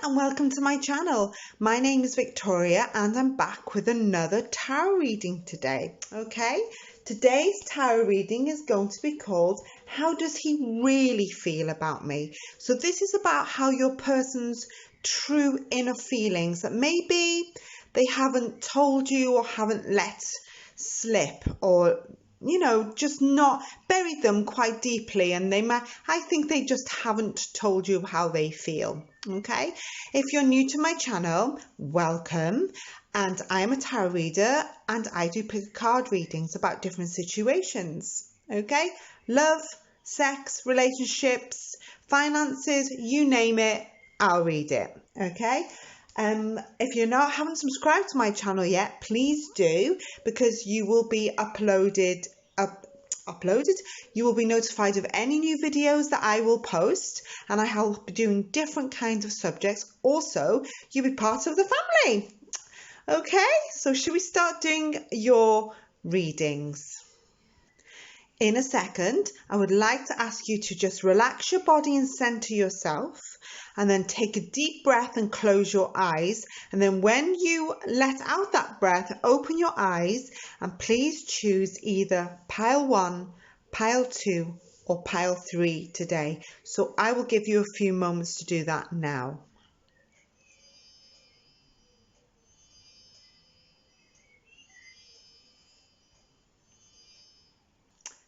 and welcome to my channel. My name is Victoria and I'm back with another tarot reading today. Okay, today's tarot reading is going to be called How Does He Really Feel About Me? So this is about how your person's true inner feelings that maybe they haven't told you or haven't let slip, or just not buried them quite deeply, and I think they just haven't told you how they feel. Okay, if you're new to my channel, welcome. And I am a tarot reader and I do pick card readings about different situations. Okay, love, sex, relationships, finances, you name it, I'll read it. Okay. If you haven't subscribed to my channel yet, please do, because you will be uploaded. You will be notified of any new videos that I will post, and I will be doing different kinds of subjects. Also, you'll be part of the family. Okay, so should we start doing your readings? In a second, I would like to ask you to just relax your body and center yourself, and then take a deep breath and close your eyes. And then when you let out that breath, open your eyes and please choose either pile 1, pile 2, or pile 3 today. So I will give you a few moments to do that now.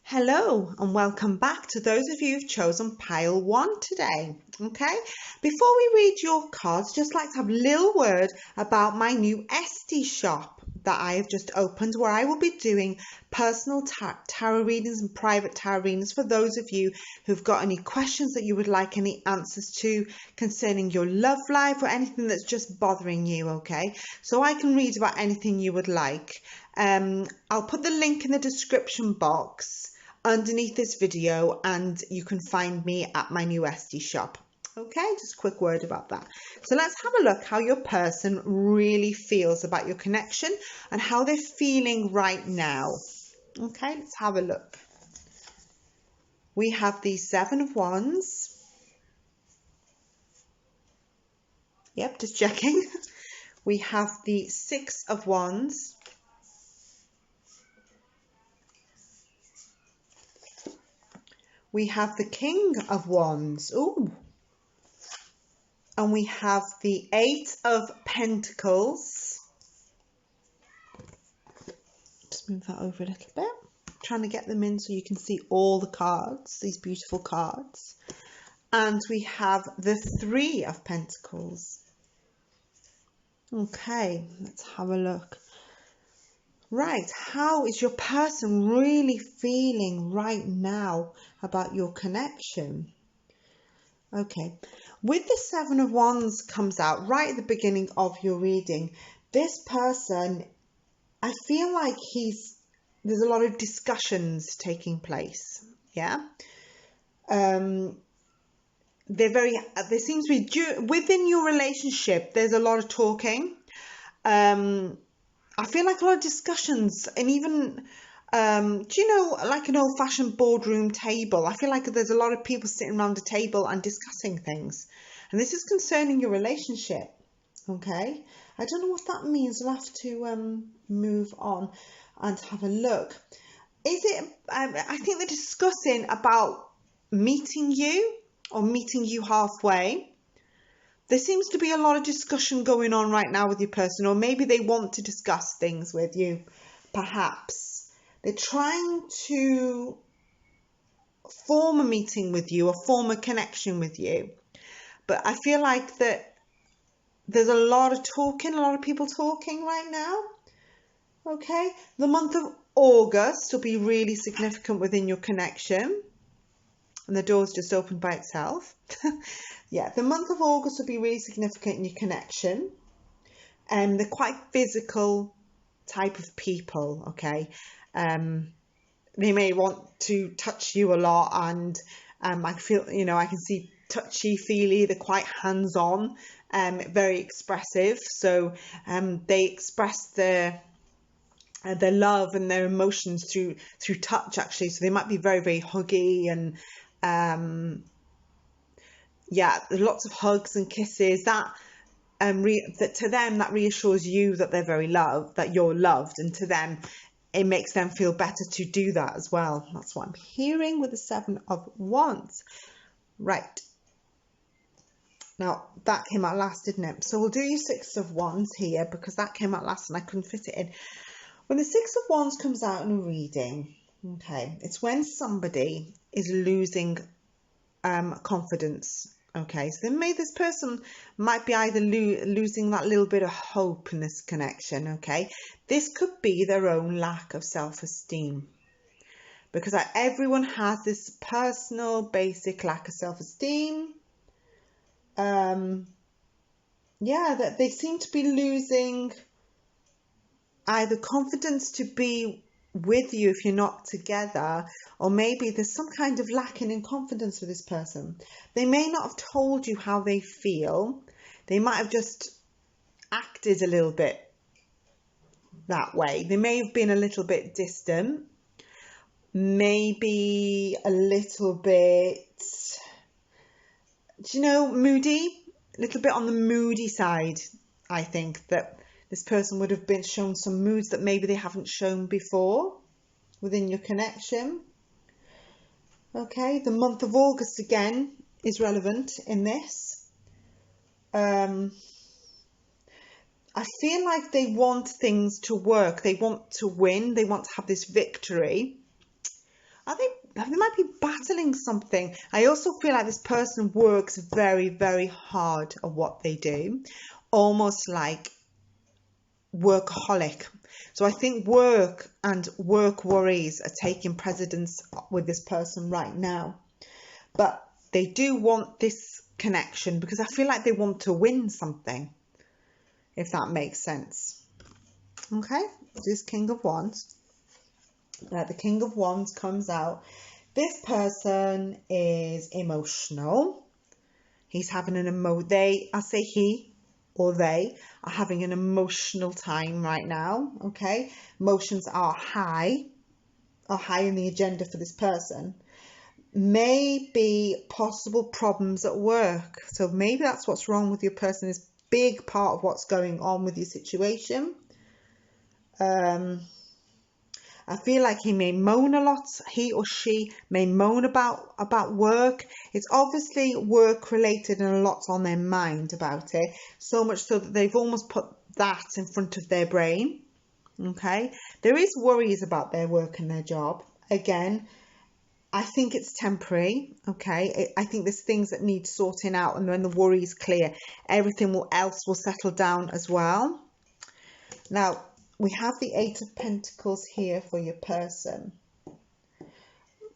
Hello and welcome back to those of you who've chosen pile 1 today. Okay, before we read your cards, just like to have a little word about my new Etsy shop that I have just opened, where I will be doing personal tarot readings and private tarot readings for those of you who've got any questions that you would like any answers to concerning your love life or anything that's just bothering you. Okay, so I can read about anything you would like. I'll put the link in the description box underneath this video, and you can find me at my new Etsy shop. Okay, just a quick word about that. So let's have a look how your person really feels about your connection and how they're feeling right now. Okay, let's have a look. We have the 7 of Wands. Yep, just checking. We have the 6 of Wands. We have the King of Wands. Ooh. And we have the 8 of Pentacles. Just move that over a little bit. I'm trying to get them in so you can see all the cards, these beautiful cards. And we have the 3 of Pentacles. Okay, let's have a look. Right, how is your person really feeling right now about your connection? Okay, with the 7 of Wands comes out right at the beginning of your reading. This person, I feel like there's a lot of discussions taking place. Yeah. There seems to be, within your relationship, there's a lot of talking. I feel like a lot of discussions, and even, like an old-fashioned boardroom table. I feel like there's a lot of people sitting around a table and discussing things. And this is concerning your relationship. Okay? I don't know what that means. We'll have to move on and have a look. Is it, I think they're discussing about meeting you or meeting you halfway. There seems to be a lot of discussion going on right now with your person, or maybe they want to discuss things with you, perhaps. They're trying to form a meeting with you or form a connection with you. But I feel like that there's a lot of talking, a lot of people talking right now. Okay, the month of August will be really significant within your connection. And the door's just opened by itself. Yeah, the month of August will be really significant in your connection. They're quite physical type of people, okay? They may want to touch you a lot, and I feel, I can see touchy-feely. They're quite hands-on, very expressive. So they express their love and their emotions through touch, actually. So they might be very, very huggy, and yeah, lots of hugs and kisses. That that to them that reassures you that they're very loved, that you're loved, and to them it makes them feel better to do that as well. That's what I'm hearing with the Seven of Wands. Right. Now, that came out last, didn't it? So we'll do your Six of Wands here because that came out last and I couldn't fit it in. When the Six of Wands comes out in a reading, okay, it's when somebody is losing confidence. Okay, so then maybe this person might be either losing that little bit of hope in this connection. Okay, this could be their own lack of self-esteem, because everyone has this personal basic lack of self-esteem. Yeah, that they seem to be losing either confidence to be with you if you're not together, or maybe there's some kind of lacking in confidence with this person. They may not have told you how they feel. They might have just acted a little bit that way. They may have been a little bit distant, maybe a little bit, moody, a little bit on the moody side. I think that this person would have been shown some moods that maybe they haven't shown before within your connection. Okay, the month of August again is relevant in this. I feel like they want things to work. They want to win. They want to have this victory. I think they might be battling something. I also feel like this person works very, very hard at what they do, almost like workaholic. So I think work and work worries are taking precedence with this person right now. But they do want this connection because I feel like they want to win something, if that makes sense. Okay, this is King of Wands. The King of Wands comes out. This person is emotional. He's having I say he or they are having an emotional time right now. Okay, emotions are high in the agenda for this person. Maybe possible problems at work. So maybe that's what's wrong with your person, is big part of what's going on with your situation. I feel like he may moan a lot. He or she may moan about work. It's obviously work related and a lot's on their mind about it. So much so that they've almost put that in front of their brain. Okay. There is worries about their work and their job. Again, I think it's temporary. Okay. I think there's things that need sorting out, and when the worry is clear, everything else will settle down as well. Now, we have the Eight of Pentacles here for your person.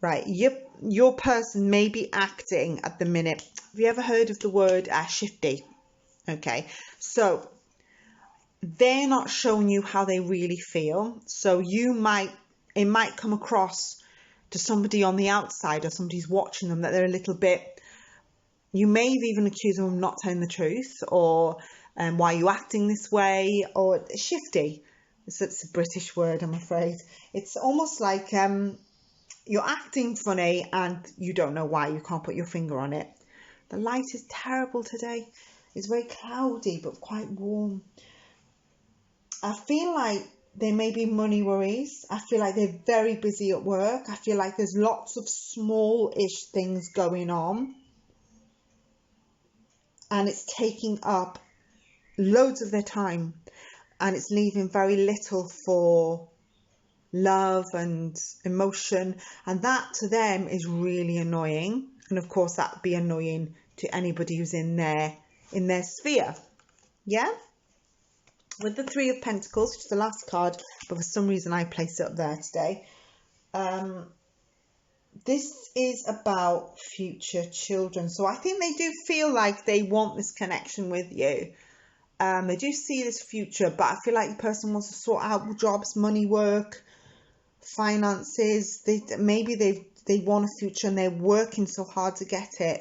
Right, your person may be acting at the minute. Have you ever heard of the word shifty? Okay, so they're not showing you how they really feel. So it might come across to somebody on the outside, or somebody's watching them, that they're a little bit, you may have even accused them of not telling the truth, or why are you acting this way, or shifty. It's a British word, I'm afraid. It's almost like you're acting funny and you don't know why. You can't put your finger on it. The light is terrible today. It's very cloudy but quite warm. I feel like there may be money worries. I feel like they're very busy at work. I feel like there's lots of small-ish things going on, and it's taking up loads of their time. And it's leaving very little for love and emotion. And that to them is really annoying. And of course, that would be annoying to anybody who's in their sphere. Yeah? With the Three of Pentacles, which is the last card, but for some reason I placed it up there today. This is about future children. So I think they do feel like they want this connection with you. They do see this future, but I feel like the person wants to sort out jobs, money, work, finances. Maybe they want a future and they're working so hard to get it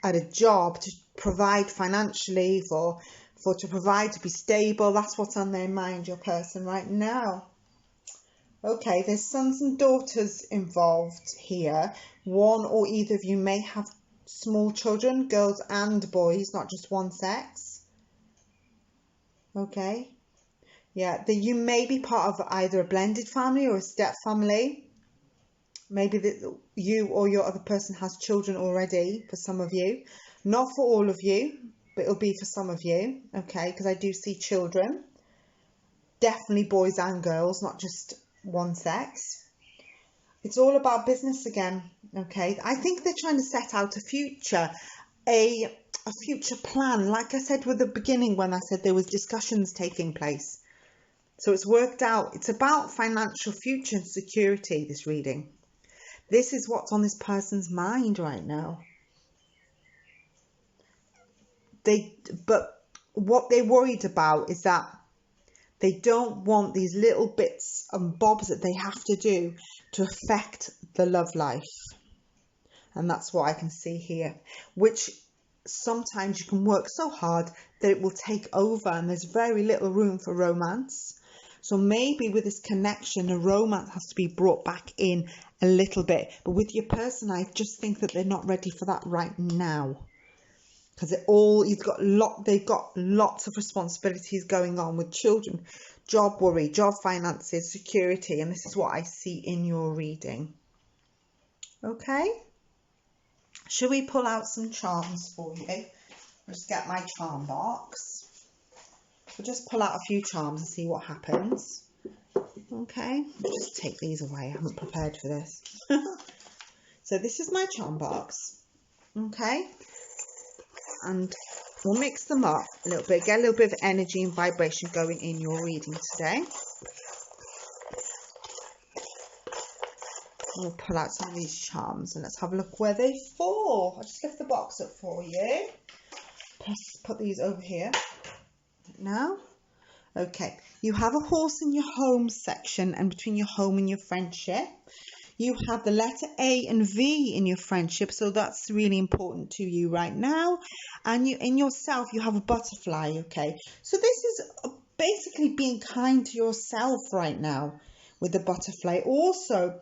at a job, to provide financially, to provide, to be stable. That's what's on their mind, your person right now. Okay, there's sons and daughters involved here. One or either of you may have small children, girls and boys, not just one sex. Okay. Yeah, that you may be part of either a blended family or a step family. Maybe that you or your other person has children already, for some of you. Not for all of you, but it'll be for some of you, okay? Because I do see children. Definitely boys and girls, not just one sex. It's all about business again, okay? I think they're trying to set out a future, a future plan. Like I said with the beginning when I said there was discussions taking place. So it's worked out. It's about financial future and security, this reading. This is what's on this person's mind right now. But what they're worried about is that they don't want these little bits and bobs that they have to do to affect the love life. And that's what I can see here, which sometimes you can work so hard that it will take over and there's very little room for romance. So maybe with this connection, a romance has to be brought back in a little bit. But with your person, I just think that they're not ready for that right now. Because they've got lots of responsibilities going on with children, job worry, job finances, security. And this is what I see in your reading. Okay. Should we pull out some charms for you? I'll just get my charm box. We'll just pull out a few charms and see what happens. Okay, I'll just take these away. I haven't prepared for this. So this is my charm box. Okay, and we'll mix them up a little bit, get a little bit of energy and vibration going in your reading today. We'll pull out some of these charms and let's have a look where they fall. I'll just lift the box up for you. Put these over here. Now, okay, you have a horse in your home section and between your home and your friendship. You have the letter A and V in your friendship, so that's really important to you right now. And in yourself, you have a butterfly, okay? So this is basically being kind to yourself right now with the butterfly. Also,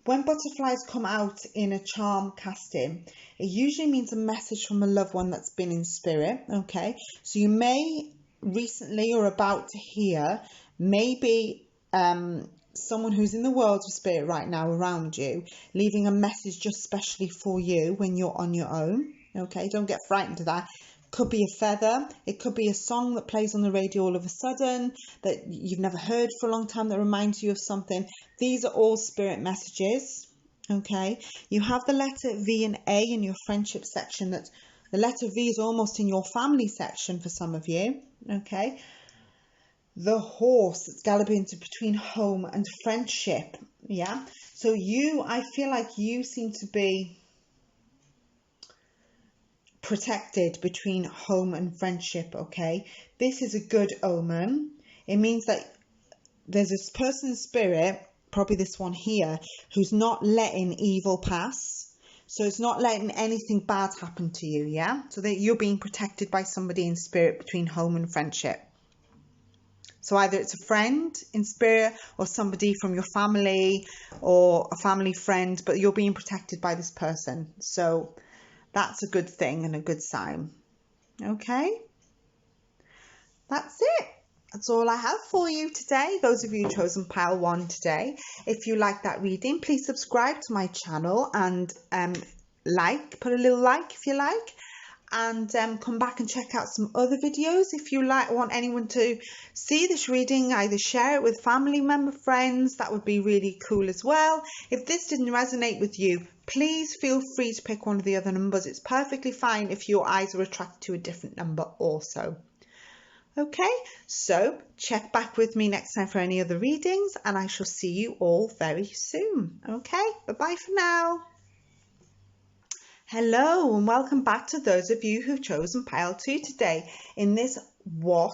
when butterflies come out in a charm casting, it usually means a message from a loved one that's been in spirit, okay? So you may recently or about to hear maybe someone who's in the world of spirit right now around you, leaving a message just specially for you when you're on your own. Okay, don't get frightened of that. Could be a feather, it could be a song that plays on the radio all of a sudden that you've never heard for a long time that reminds you of something. These are all spirit messages. Okay, you have the letter V and A in your friendship section. That the letter V is almost in your family section for some of you. Okay, the horse that's galloping between home and friendship. Yeah, so I feel like you seem to be protected between home and friendship. Okay, this is a good omen. It means that there's this person in spirit, probably this one here, who's not letting evil pass. So it's not letting anything bad happen to you. Yeah, so that you're being protected by somebody in spirit between home and friendship. So either it's a friend in spirit or somebody from your family or a family friend, but you're being protected by this person. So that's a good thing and a good sign. Okay, that's it. That's all I have for you today. Those of you chosen pile 1 today. If you like that reading, please subscribe to my channel and put a little like if you like. And come back and check out some other videos. If you want anyone to see this reading, either share it with family member, friends. That would be really cool as well. If this didn't resonate with you, please feel free to pick one of the other numbers. It's perfectly fine if your eyes are attracted to a different number also. Okay, so check back with me next time for any other readings, and I shall see you all very soon. Okay, bye-bye for now. Hello and welcome back to those of you who've chosen pile 2 today in this what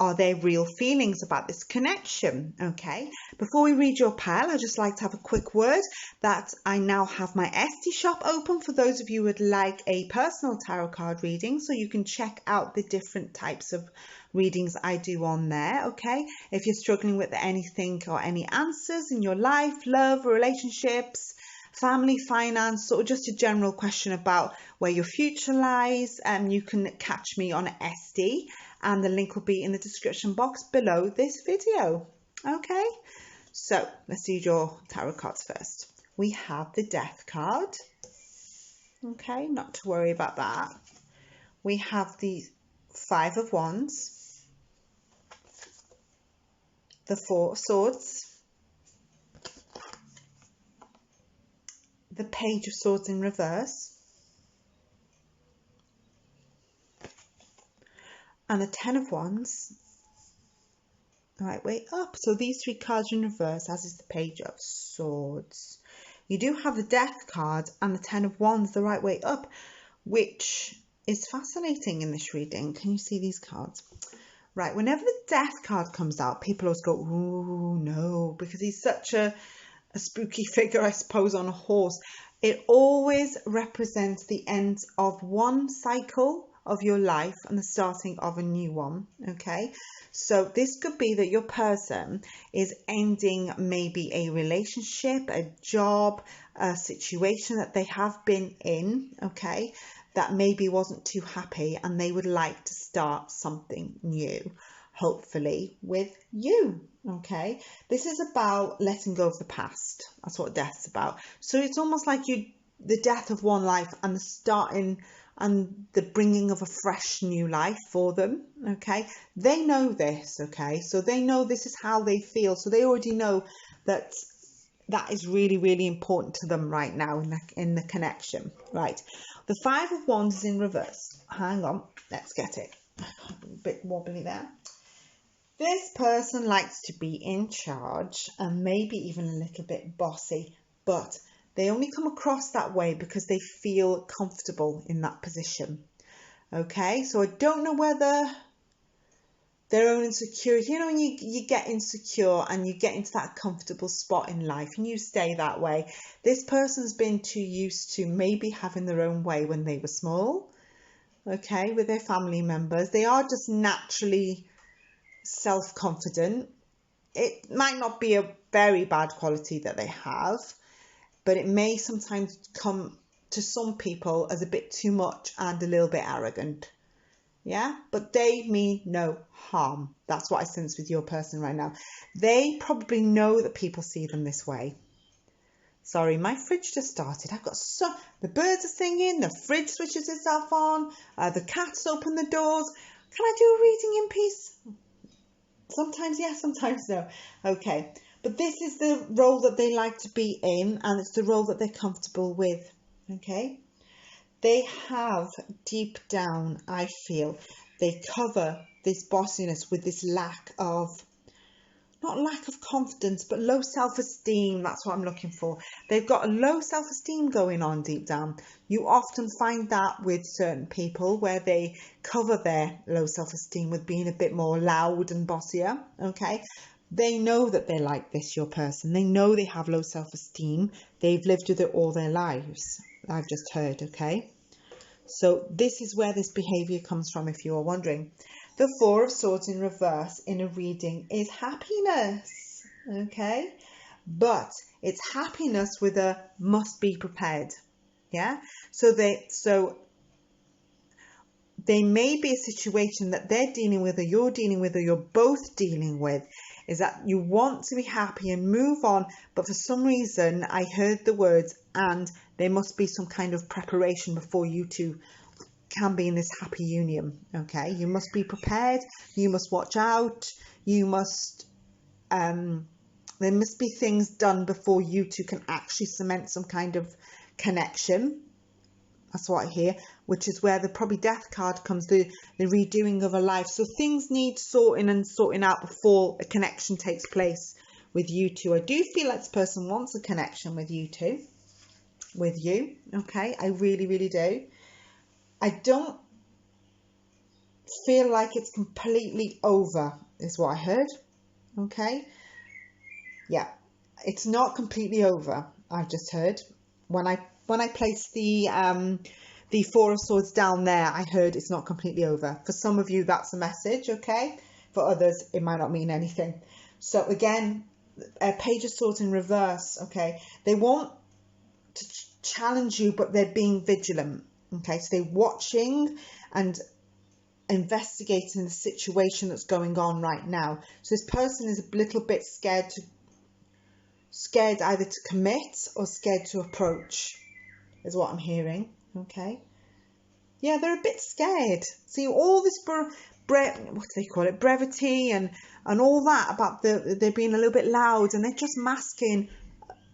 are their real feelings about this connection. Okay, before we read your pile, I'd just like to have a quick word that I now have my Etsy shop open for those of you who would like a personal tarot card reading, so you can check out the different types of readings I do on there. Okay, if you're struggling with anything or any answers in your life, love, relationships, family, finance, sort of just a general question about where your future lies. You can catch me on SD, and the link will be in the description box below this video. Okay, so let's do your tarot cards first. We have the Death card. Okay, not to worry about that. We have the Five of Wands, the Four of Swords, the Page of Swords in reverse, and the Ten of Wands the right way up. So these three cards are in reverse, as is the Page of Swords. You do have the Death card and the Ten of Wands the right way up, which is fascinating in this reading. Can you see these cards? Right, whenever the Death card comes out, people always go, "Ooh, no," because he's such a spooky figure, I suppose, on a horse. It always represents the end of one cycle of your life and the starting of a new one. Okay, so this could be that your person is ending maybe a relationship, a job, a situation that they have been in, okay, that maybe wasn't too happy, and they would like to start something new, hopefully with you. Okay, this is about letting go of the past. That's what death is about. So it's almost like the death of one life and the starting and the bringing of a fresh new life for them. Okay, they know this. Okay, so they know this is how they feel, so they already know that that is really, really important to them right now in the connection. Right, the Five of Wands is in reverse. Hang on, let's get it. A bit wobbly there. This person likes to be in charge and maybe even a little bit bossy, but they only come across that way because they feel comfortable in that position. Okay, so I don't know whether their own insecurity, you know, when you get insecure and you get into that comfortable spot in life and you stay that way. This person's been too used to maybe having their own way when they were small, okay, with their family members. They are just naturally self-confident. It might not be a very bad quality that they have, but it may sometimes come to some people as a bit too much and a little bit arrogant. Yeah, but they mean no harm. That's what I sense with your person right now. They probably know that people see them this way. Sorry, my fridge just started. The birds are singing, the fridge switches itself on, the cats open the doors. Can I do a reading in peace? Sometimes yes, sometimes no. Okay, but this is the role that they like to be in, and it's the role that they're comfortable with. Okay, they have deep down, I feel, they cover this bossiness with this lack of, not lack of confidence, but low self-esteem. That's what I'm looking for. They've got a low self-esteem going on deep down. You often find that with certain people where they cover their low self-esteem with being a bit more loud and bossier. Okay, they know that they're like this, your person. They know they have low self-esteem. They've lived with it all their lives, I've just heard. Okay, so this is where this behavior comes from, if you are wondering. The Four of Swords in reverse in a reading is happiness, okay? But it's happiness with a must be prepared, yeah? So they may be a situation that they're dealing with, or you're dealing with, or you're both dealing with, is that you want to be happy and move on, but for some reason I heard the words, and there must be some kind of preparation before you two can be in this happy union. Okay, you must be prepared, you must watch out, you must there must be things done before you two can actually cement some kind of connection. That's what I hear, which is where the probably death card comes, the redoing of a life. So things need sorting out before a connection takes place with you two. I do feel like this person wants a connection with you two, with you. Okay, I really, really do. I don't feel like it's completely over, is what I heard. Okay. Yeah, it's not completely over. I've just heard when I placed the Four of Swords down there, I heard it's not completely over. For some of you, that's a message. Okay. For others, it might not mean anything. So again, Page of Swords in reverse. Okay. They want to challenge you, but they're being vigilant. Okay, so they're watching and investigating the situation that's going on right now. So this person is a little bit scared either to commit or scared to approach, is what I'm hearing. Okay, yeah, they're a bit scared. See, all this what do they call it, brevity and all that about they're being a little bit loud, and they're just masking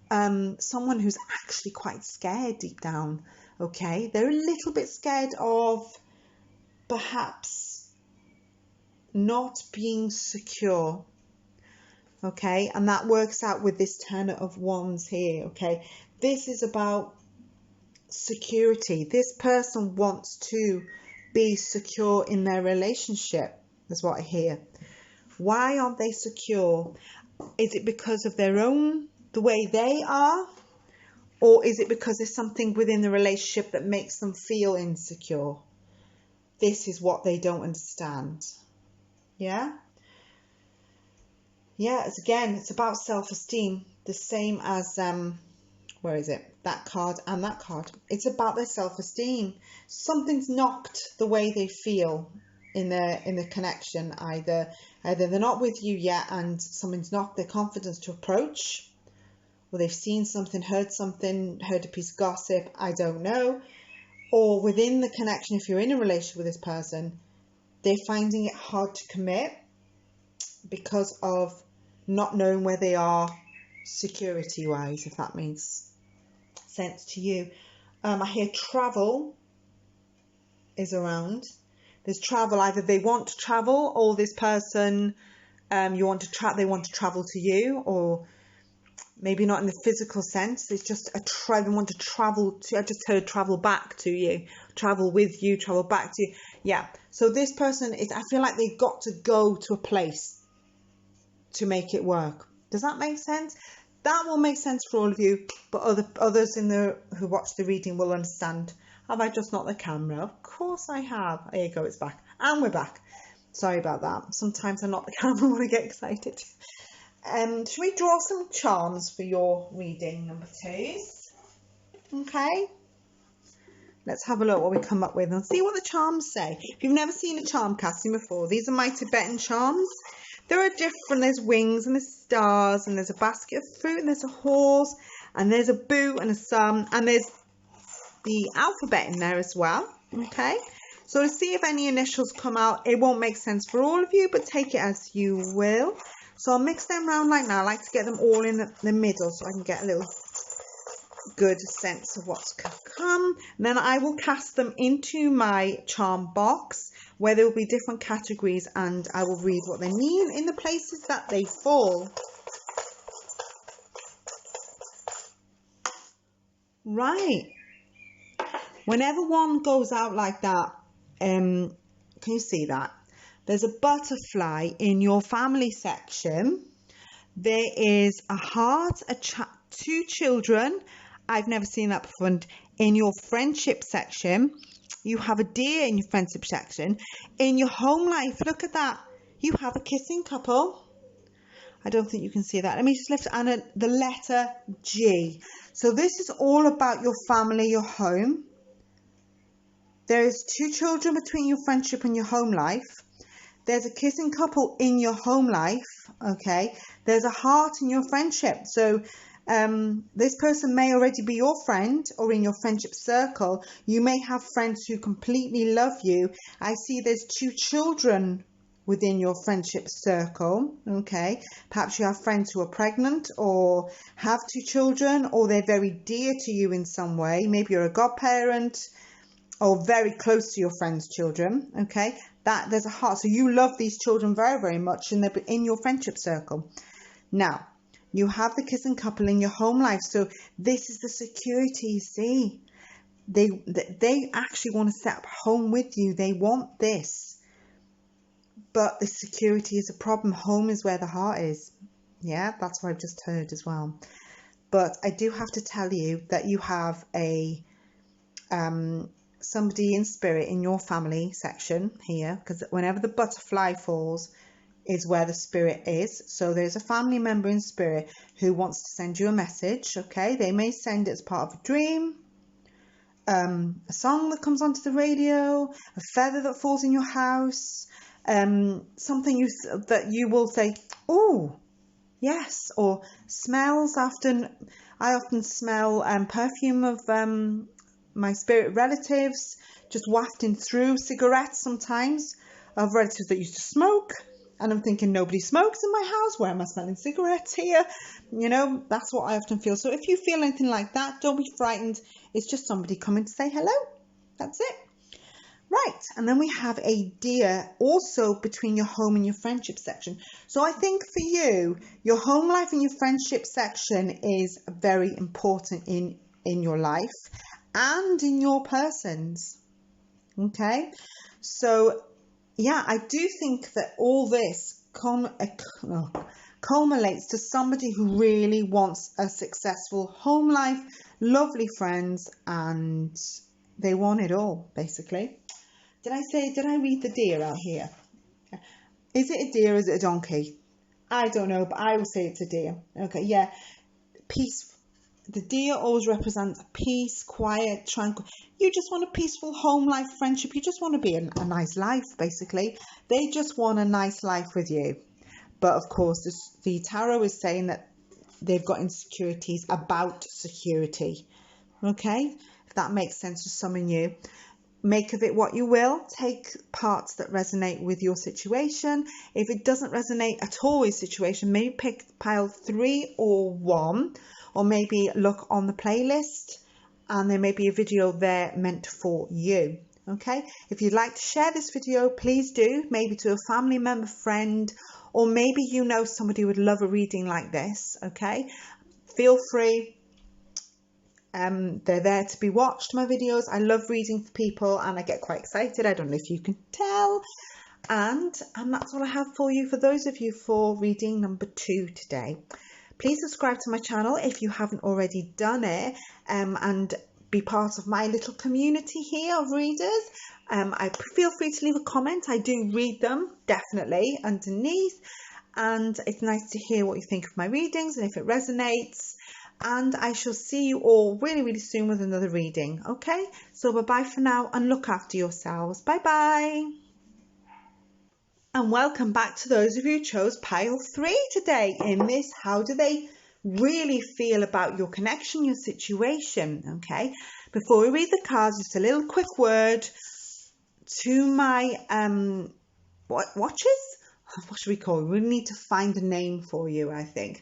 someone who's actually quite scared deep down. Okay, they're a little bit scared of perhaps not being secure. Okay, and that works out with this Ten of Wands here. Okay, this is about security. This person wants to be secure in their relationship, is what I hear. Why aren't they secure? Is it because of the way they are? Or is it because there's something within the relationship that makes them feel insecure? This is what they don't understand. Yeah? Yeah, it's about self-esteem. The same as, where is it? That card and that card. It's about their self-esteem. Something's knocked the way they feel in the connection. Either they're not with you yet and something's knocked their confidence to approach, or they've seen something, heard a piece of gossip, I don't know. Or within the connection, if you're in a relationship with this person, they're finding it hard to commit because of not knowing where they are security-wise, if that makes sense to you. I hear travel is around. There's travel, either they want to travel, or this person they want to travel to you, or maybe not in the physical sense. It's just they want to travel to. I just heard travel back to you, travel with you, travel back to you. Yeah. So this person I feel like they've got to go to a place to make it work. Does that make sense? That will make sense for all of you, but others who watch the reading will understand. Have I just knocked the camera? Of course I have. There you go, it's back. And we're back. Sorry about that. Sometimes I knock the camera when I get excited. Should we draw some charms for your reading, number 2s? Okay. Let's have a look what we come up with and see what the charms say. If you've never seen a charm casting before, these are my Tibetan charms. There are different, there's wings and there's stars and there's a basket of fruit and there's a horse and there's a boot and a sun and there's the alphabet in there as well. Okay, so to see if any initials come out, it won't make sense for all of you, but take it as you will. So I'll mix them around like now. I like to get them all in the middle so I can get a little good sense of what's come. And then I will cast them into my charm box where there will be different categories, and I will read what they mean in the places that they fall. Right. Whenever one goes out like that, can you see that? There's a butterfly in your family section. There is a heart, 2 children. I've never seen that before. And in your friendship section, you have a deer in your friendship section. In your home life, look at that. You have a kissing couple. I don't think you can see that. Let me just lift and the letter G. So this is all about your family, your home. There is 2 children between your friendship and your home life. There's a kissing couple in your home life. Okay. There's a heart in your friendship. So this person may already be your friend or in your friendship circle. You may have friends who completely love you. I see there's 2 children within your friendship circle. Okay, perhaps you have friends who are pregnant or have 2 children, or they're very dear to you in some way. Maybe you're a godparent or very close to your friend's children. Okay, that there's a heart. So you love these children very, very much, and they're in your friendship circle. Now, you have the kissing couple in your home life. So this is the security, you see. They actually want to set up home with you. They want this. But the security is a problem. Home is where the heart is. Yeah, that's what I've just heard as well. But I do have to tell you that you have a somebody in spirit in your family section here, because whenever the butterfly falls, is where the spirit is. So there's a family member in spirit who wants to send you a message. Okay, they may send it as part of a dream, a song that comes onto the radio, a feather that falls in your house, something that you will say, oh yes, or smells. I often smell perfume of my spirit relatives just wafting through, cigarettes sometimes of relatives that used to smoke, and I'm thinking, nobody smokes in my house, where am I smelling cigarettes here? You know, that's what I often feel. So if you feel anything like that, don't be frightened. It's just somebody coming to say hello. That's it. Right, and then we have a deer also between your home and your friendship section. So I think for you, your home life and your friendship section is very important in your life and in your persons. Okay, so yeah, I do think that all this culminates to somebody who really wants a successful home life, lovely friends, and they want it all, basically. Did I read the deer out here? Is it a deer or is it a donkey? I don't know, but I will say it's a deer. Okay, yeah. Peace. The deer always represents peace, quiet, tranquil. You just want a peaceful home life, friendship. You just want to be a nice life, basically. They just want a nice life with you. But of course, the tarot is saying that they've got insecurities about security. Okay, if that makes sense to some of you. Make of it what you will. Take parts that resonate with your situation. If it doesn't resonate at all with your situation, maybe pick pile 3 or 1, or maybe look on the playlist and there may be a video there meant for you. Okay, if you'd like to share this video, please do, maybe to a family member, friend, or maybe you know somebody who would love a reading like this. Okay, feel free. They're there to be watched, my videos. I love reading for people and I get quite excited. I don't know if you can tell. And that's all I have for you, for those of you, for reading number 2 today. Please subscribe to my channel if you haven't already done it, and be part of my little community here of readers. I feel free to leave a comment. I do read them, definitely, underneath. And it's nice to hear what you think of my readings and if it resonates. And I shall see you all really, really soon with another reading. Okay, so bye-bye for now and look after yourselves. Bye-bye. And welcome back to those of you who chose pile 3 today in this. How do they really feel about your connection, your situation? Okay, before we read the cards, just a little quick word to my watches. What should we call it? We need to find a name for you, I think.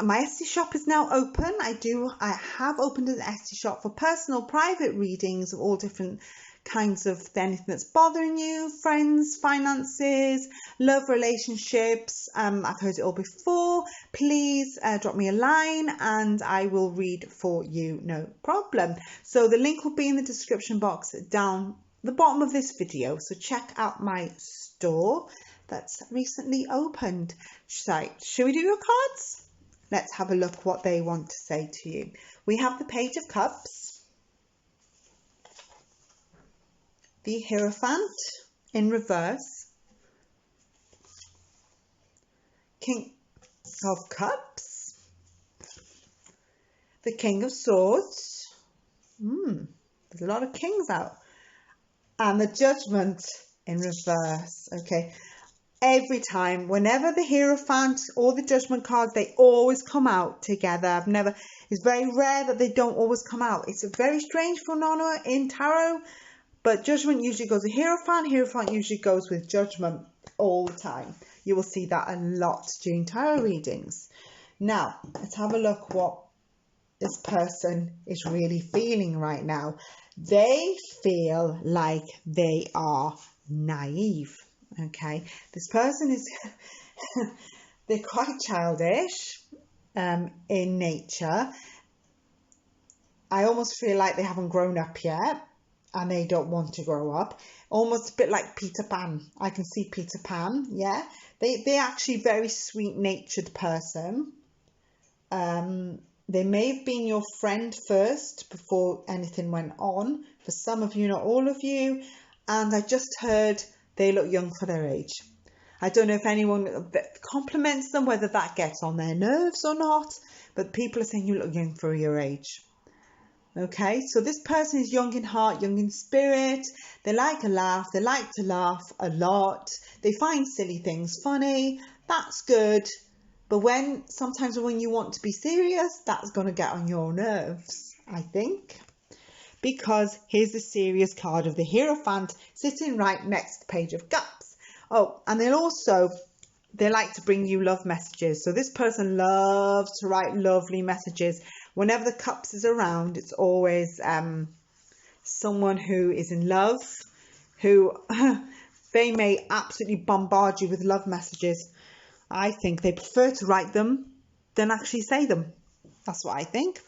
My Etsy shop is now open. I have opened an Etsy shop for personal private readings of all different kinds of anything that's bothering you, friends, finances, love, relationships. I've heard it all before. Please drop me a line and I will read for you, no problem. So the link will be in the description box down the bottom of this video. So check out my store that's recently opened. Should we do your cards? Let's have a look what they want to say to you. We have the Page of Cups, the Hierophant in reverse, King of Cups, the King of Swords. There's a lot of kings out. And the Judgment in reverse. Okay. Every time, whenever the Hierophant or the Judgment cards, they always come out together. It's very rare that they don't always come out. It's a very strange phenomena in tarot, but Judgment usually goes with Hierophant. Hierophant usually goes with Judgment all the time. You will see that a lot during tarot readings. Now, let's have a look what this person is really feeling right now. They feel like they are naive. Okay, this person is they're quite childish in nature. I almost feel like they haven't grown up yet and they don't want to grow up. Almost a bit like Peter Pan. I can see Peter Pan. Yeah, they're actually very sweet natured person. They may have been your friend first before anything went on. For some of you, not all of you. And I just heard they look young for their age. I don't know if anyone compliments them, whether that gets on their nerves or not, but people are saying you look young for your age. Okay, so this person is young in heart, young in spirit. They like a laugh. They like to laugh a lot. They find silly things funny. That's good. But sometimes when you want to be serious, that's going to get on your nerves, I think. Because here's the serious card of the Hierophant sitting right next to the Page of Cups. Oh, and they like to bring you love messages. So this person loves to write lovely messages. Whenever the Cups is around, it's always someone who is in love, who they may absolutely bombard you with love messages. I think they prefer to write them than actually say them. That's what I think.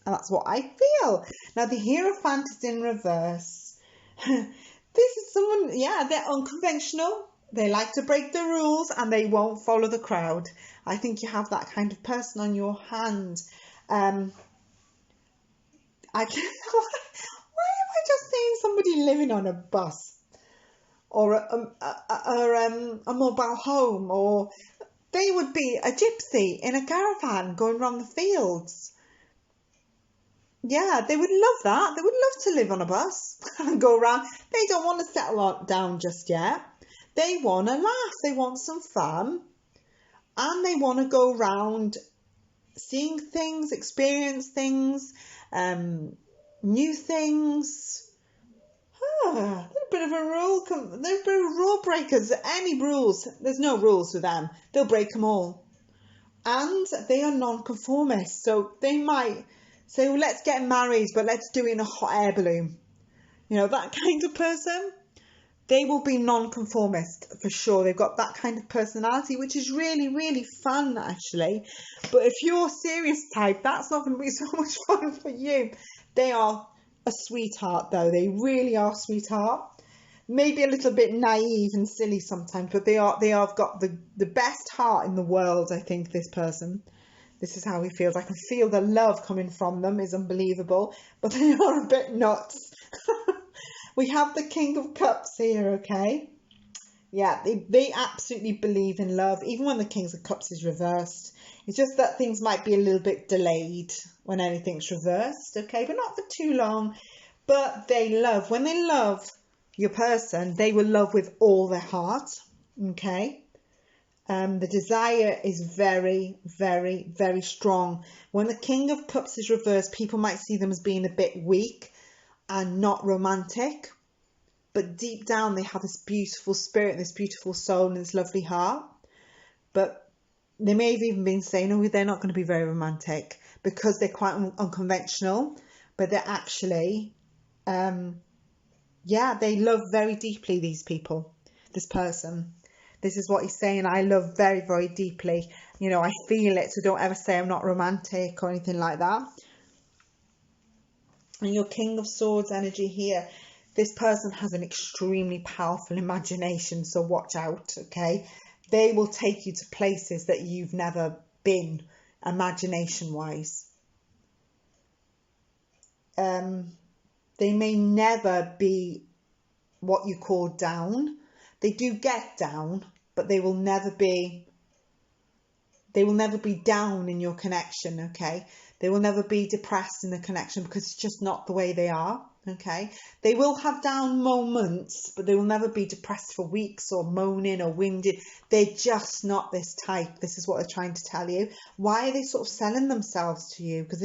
And that's what I feel. Now, the Hierophant is in reverse. This is someone, they're unconventional. They like to break the rules and they won't follow the crowd. I think you have that kind of person on your hand. Why am I just seeing somebody living on a bus or a mobile home, or they would be a gypsy in a caravan going around the fields. Yeah, they would love that. They would love to live on a bus and go around. They don't want to settle down just yet. They want to laugh. They want some fun. And they want to go around seeing things, experience things, new things. They're a bit of a rule breakers. Any rules, there's no rules with them. They'll break them all. And they are non-conformists. So they might say, well, let's get married, but let's do it in a hot air balloon. You know, that kind of person. They will be non-conformist for sure. They've got that kind of personality, which is really, really fun, actually. But if you're a serious type, that's not going to be so much fun for you. They are a sweetheart, though. They really are a sweetheart. Maybe a little bit naive and silly sometimes, but they have got the best heart in the world, I think, this person. This is how he feels. I can feel the love coming from them is unbelievable, but they are a bit nuts. We have the King of Cups here, okay? Yeah, they absolutely believe in love, even when the King of Cups is reversed. It's just that things might be a little bit delayed when anything's reversed, okay? But not for too long. But they love. When they love your person, they will love with all their heart, okay? The desire is very, very, very strong. When the King of Cups is reversed, people might see them as being a bit weak and not romantic, but deep down they have this beautiful spirit, this beautiful soul and this lovely heart. But they may have even been saying, oh, they're not going to be very romantic because they're quite unconventional, but they're actually, they love very deeply, these people, this person. This is what he's saying. I love very, very deeply. You know, I feel it. So don't ever say I'm not romantic or anything like that. And your King of Swords energy here, this person has an extremely powerful imagination, so watch out, okay? They will take you to places that you've never been, imagination-wise. They may never be what you call down. They do get down, but they will never be down in your connection, okay? They will never be depressed in the connection because it's just not the way they are, okay? They will have down moments, but they will never be depressed for weeks or moaning or winded. They're just not this type. This is what they're trying to tell you. Why are they sort of selling themselves to you? Because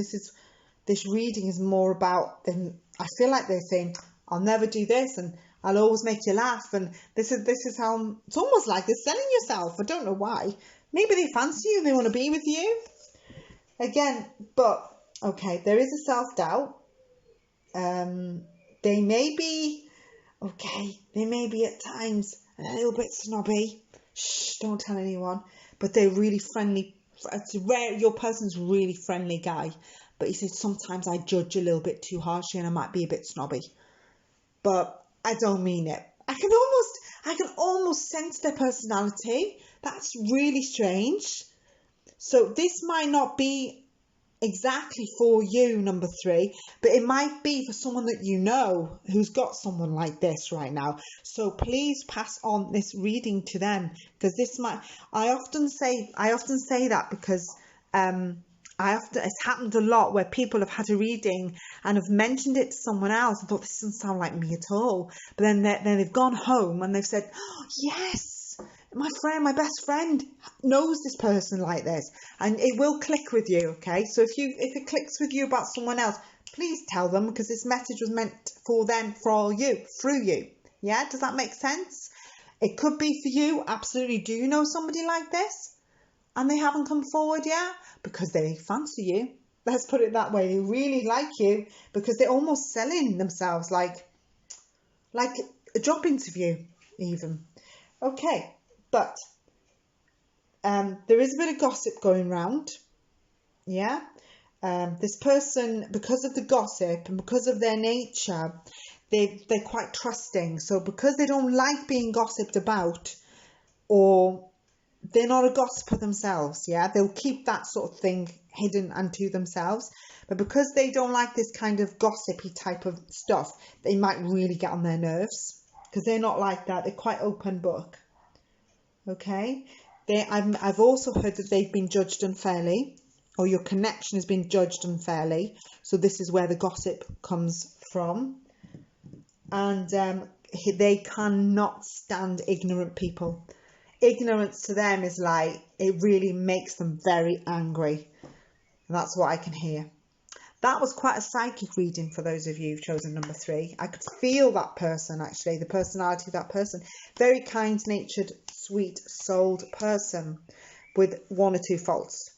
this reading is more about them. I feel like they're saying, I'll never do this and I'll always make you laugh. And this is how, it's almost like they're selling yourself. I don't know why. Maybe they fancy you. They want to be with you. Again, but, okay, there is a self-doubt. They may be at times a little bit snobby. Shh, don't tell anyone. But they're really friendly. It's rare, your person's really friendly guy. But he said, sometimes I judge a little bit too harshly and I might be a bit snobby. But I don't mean it. I can almost sense their personality. That's really strange. So this might not be exactly for you, number 3, but it might be for someone that you know who's got someone like this right now. So please pass on this reading to them, because this might, I often say that because it's happened a lot where people have had a reading and have mentioned it to someone else and thought, this doesn't sound like me at all, but then they've gone home and they've said, oh, yes, my best friend knows this person like this, and it will click with you. Okay, so if it clicks with you about someone else, please tell them, because this message was meant for them, for you, through you. Yeah, does that make sense? It could be for you, absolutely. Do you know somebody like this and they haven't come forward yet? Because they fancy you. Let's put it that way. They really like you because they're almost selling themselves like a job interview even. Okay, but there is a bit of gossip going round. Yeah, this person, because of the gossip and because of their nature, they're quite trusting. So because they don't like being gossiped about, or they're not a gossiper themselves, yeah, they'll keep that sort of thing hidden and to themselves. But because they don't like this kind of gossipy type of stuff, they might really get on their nerves, because they're not like that. They're quite open book. Okay, I've also heard that they've been judged unfairly, or your connection has been judged unfairly. So this is where the gossip comes from. And they cannot stand ignorant people. Ignorance to them is like, it really makes them very angry. And that's what I can hear. That was quite a psychic reading for those of you who've chosen number 3. I could feel that person, actually, the personality of that person. Very kind-natured, sweet-souled person with 1 or 2 faults.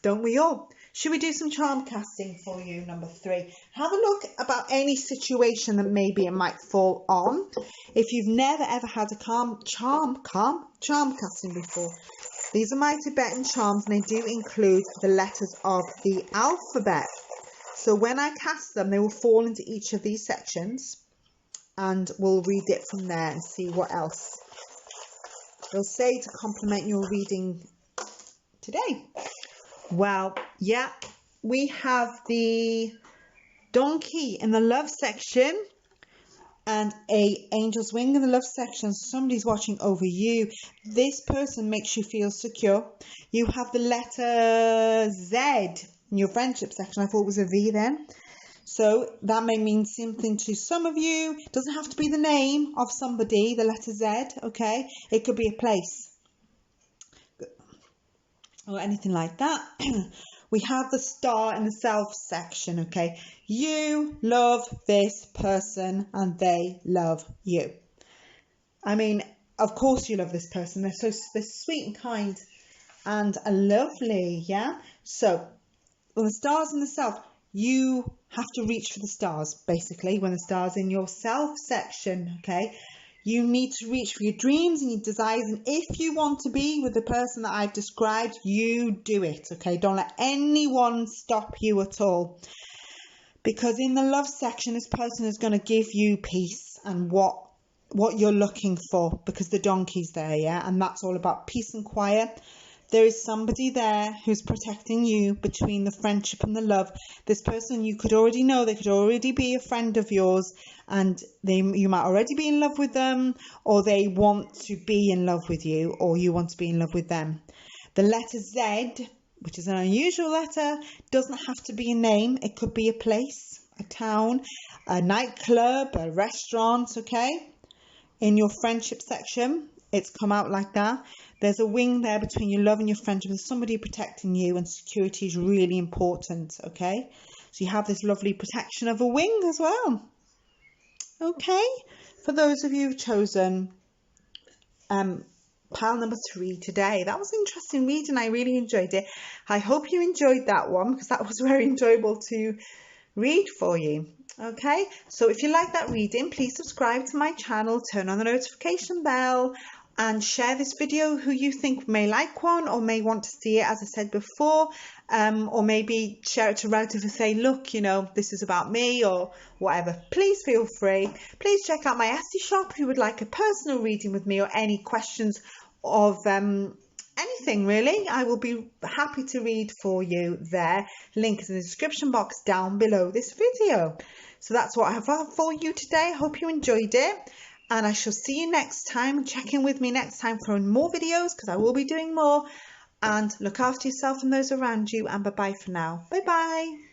Don't we all? Should we do some charm casting for you, number 3? Have a look about any situation that maybe it might fall on. If you've never ever had a charm casting before, these are my Tibetan charms, and they do include the letters of the alphabet. So when I cast them, they will fall into each of these sections, and we'll read it from there and see what else they'll say to complement your reading today. Well, yeah, we have the donkey in the love section and a angel's wing in the love section. Somebody's watching over you. This person makes you feel secure. You have the letter Z in your friendship section. I thought it was a V then. So that may mean something to some of you. It doesn't have to be the name of somebody, the letter Z, okay? It could be a place or anything like that. We have the star in the self section, okay? You love this person and they love you. I mean, of course you love this person. They're sweet and kind and lovely, yeah? So, when the star's in the self, you have to reach for the stars, basically, when the star's in your self section, okay? You need to reach for your dreams and your desires, and if you want to be with the person that I've described, you do it, okay? Don't let anyone stop you at all. Because in the love section, this person is going to give you peace and what you're looking for, because the donkey's there, yeah? And that's all about peace and quiet. There is somebody there who's protecting you between the friendship and the love. This person, you could already know, they could already be a friend of yours, and you might already be in love with them, or they want to be in love with you, or you want to be in love with them. The letter Z, which is an unusual letter, doesn't have to be a name. It could be a place, a town, a nightclub, a restaurant, okay? In your friendship section, it's come out like that. There's a wing there between your love and your friendship. There's somebody protecting you, and security is really important, okay? So you have this lovely protection of a wing as well. Okay? For those of you who've chosen pile number 3 today. That was an interesting reading. I really enjoyed it. I hope you enjoyed that one, because that was very enjoyable to read for you. Okay? So if you like that reading, please subscribe to my channel, turn on the notification bell, and share this video who you think may like one or may want to see it, as I said before, or maybe share it to relatives and say, look, you know, this is about me, or whatever. Please feel free. Please check out my Etsy shop if you would like a personal reading with me, or any questions of anything really, I will be happy to read for you there. Link is in the description box down below this video. So that's what I have for you today. I hope you enjoyed it, and I shall see you next time. Check in with me next time for more videos, because I will be doing more. And look after yourself and those around you, and bye bye for now. Bye bye.